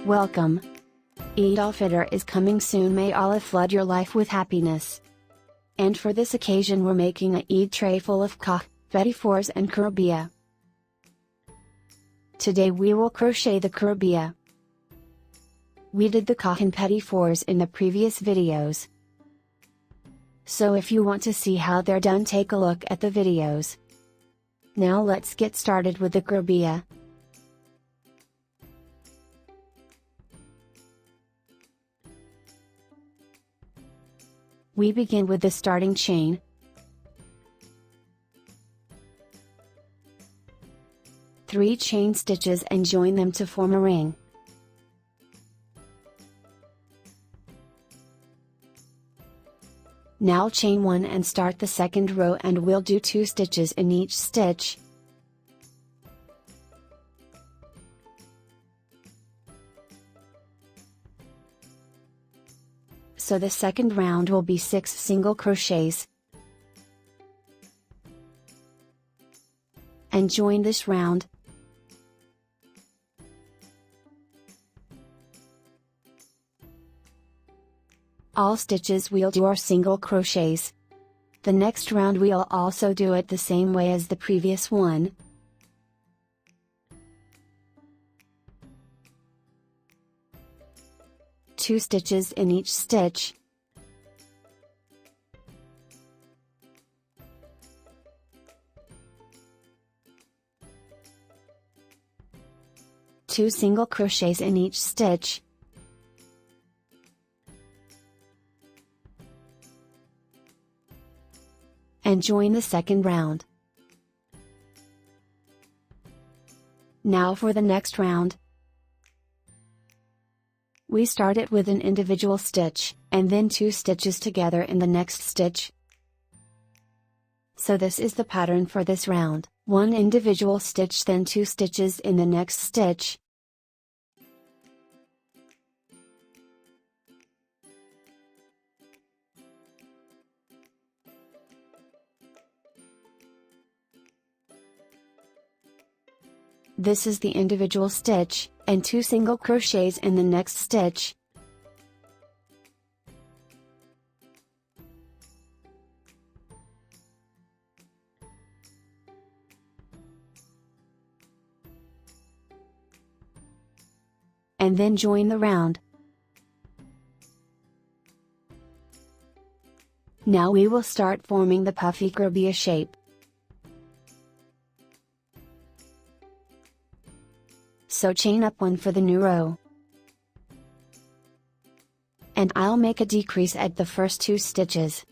Welcome! Eid al-Fitr is coming soon. May Allah flood your life with happiness. And for this occasion we're making a Eid tray full of petit fours and Qurabiya. Today we will crochet the Qurabiya. We did the and petit fours in the previous videos. So if you want to see how they're done, take a look at the videos. Now let's get started with the Qurabiya. We begin with the starting chain. Three chain stitches and join them to form a ring. Now chain 1 and start the second row, and we'll do 2 stitches in each stitch. So the second round will be 6 single crochets. And join this round. All stitches we'll do are single crochets. The next round we'll also do it the same way as the previous one. Two stitches in each stitch. Two single crochets in each stitch. And join the second round. Now for the next round. We start it with an individual stitch, and then 2 stitches together in the next stitch. So this is the pattern for this round: 1 individual stitch, then 2 stitches in the next stitch. This is the individual stitch, and 2 single crochets in the next stitch. And then join the round. Now we will start forming the puffy Qurabiya shape. So chain up 1 for the new row. And I'll make a decrease at the first 2 stitches.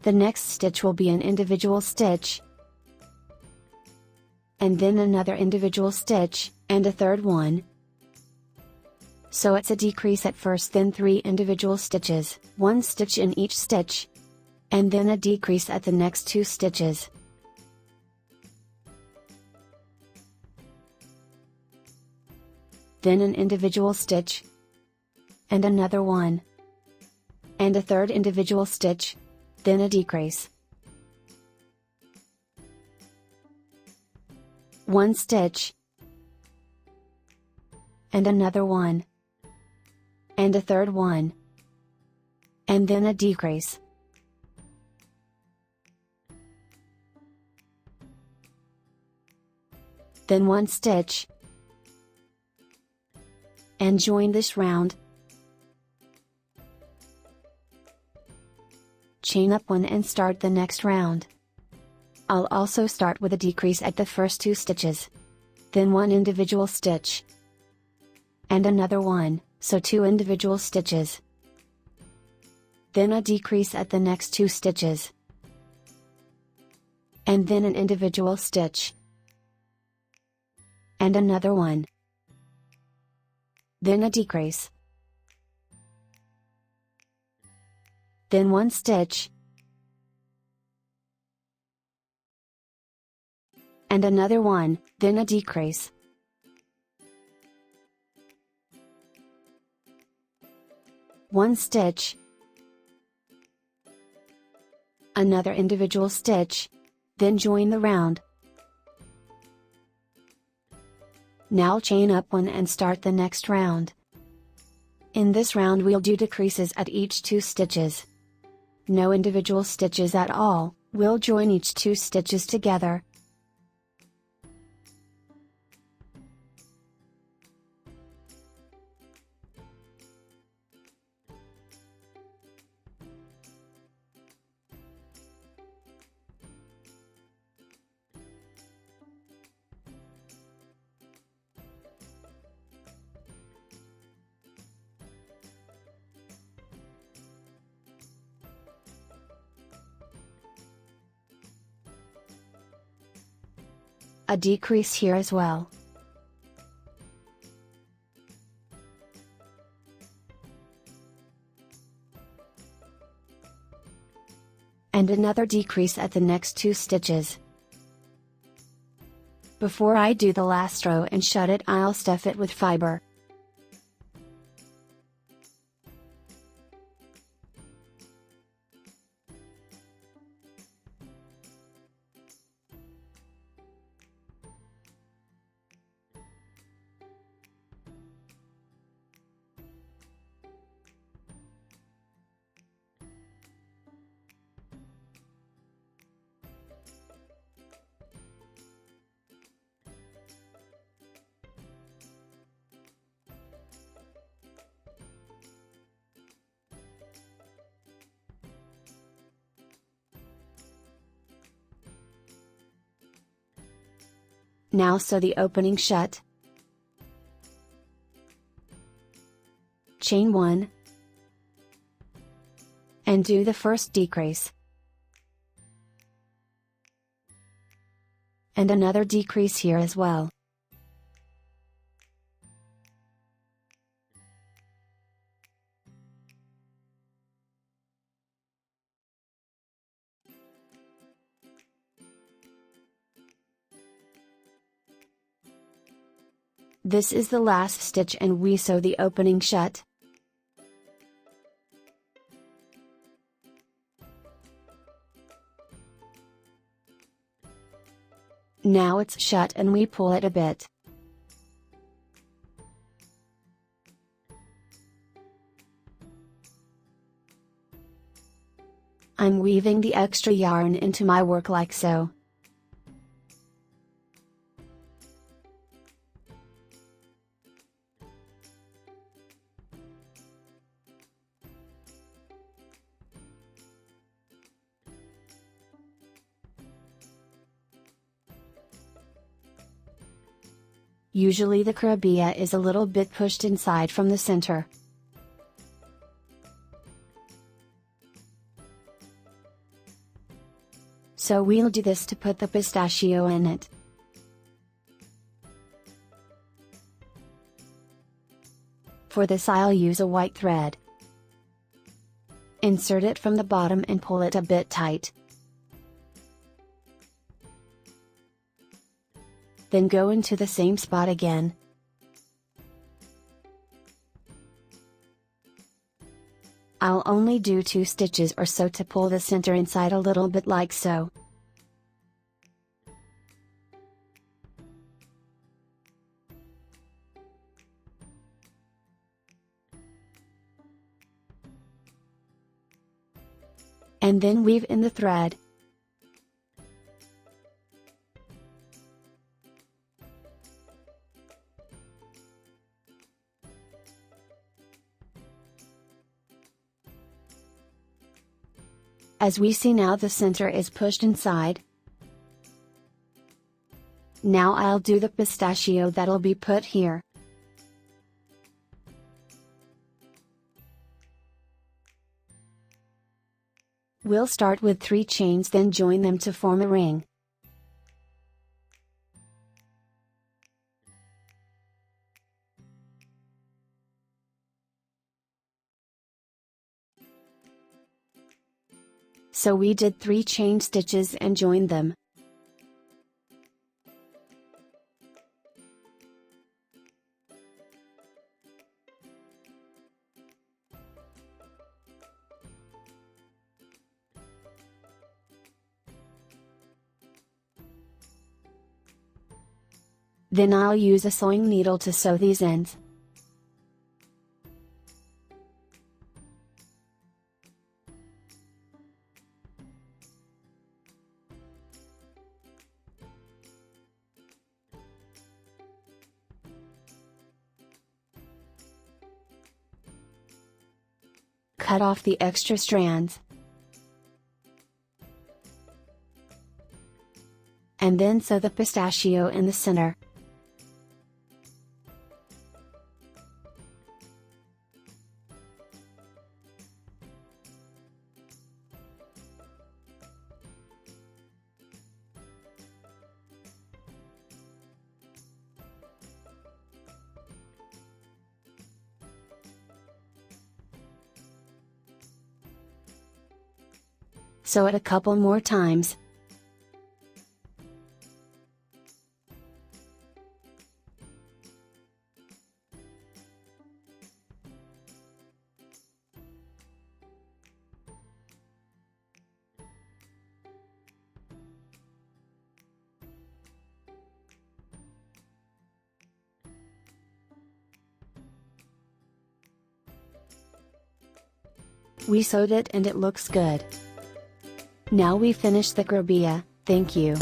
The next stitch will be an individual stitch. And then another individual stitch, and a third one. So it's a decrease at first, then 3 individual stitches, 1 stitch in each stitch. And then a decrease at the next 2 stitches. Then an individual stitch, and another one, and a third individual stitch, then a decrease. 1 stitch, and another one, and a third one, and then a decrease. Then 1 stitch, and join this round. Chain up 1 and start the next round. I'll also start with a decrease at the first 2 stitches. Then 1 individual stitch. And another one, so 2 individual stitches. Then a decrease at the next 2 stitches. And then an individual stitch. And another one. Then a decrease. Then 1 stitch. And another one, then a decrease. One stitch. Another individual stitch. Then join the round. Now chain up one and start the next round. In this round we'll do decreases at each 2 stitches. No individual stitches at all, we'll join each 2 stitches together. A decrease here as well. And another decrease at the next 2 stitches. Before I do the last row and shut it, I'll stuff it with fiber. Now sew the opening shut. Chain 1. And do the first decrease. And another decrease here as well. This is the last stitch and we sew the opening shut. Now it's shut and we pull it a bit. I'm weaving the extra yarn into my work like so. Usually the Qurabiya is a little bit pushed inside from the center. So we'll do this to put the pistachio in it. For this I'll use a white thread. Insert it from the bottom and pull it a bit tight. Then go into the same spot again. I'll only do 2 stitches or so to pull the center inside a little bit like so. And then weave in the thread. As we see now, the center is pushed inside. Now I'll do the pistachio that'll be put here. We'll start with 3 chains, then join them to form a ring. So we did 3 chain stitches and joined them. Then I'll use a sewing needle to sew these ends. Cut off the extra strands. And then sew the pistachio in the center. Sew it a couple more times. We sewed it and it looks good. Now we finished the qurabiya. Thank you.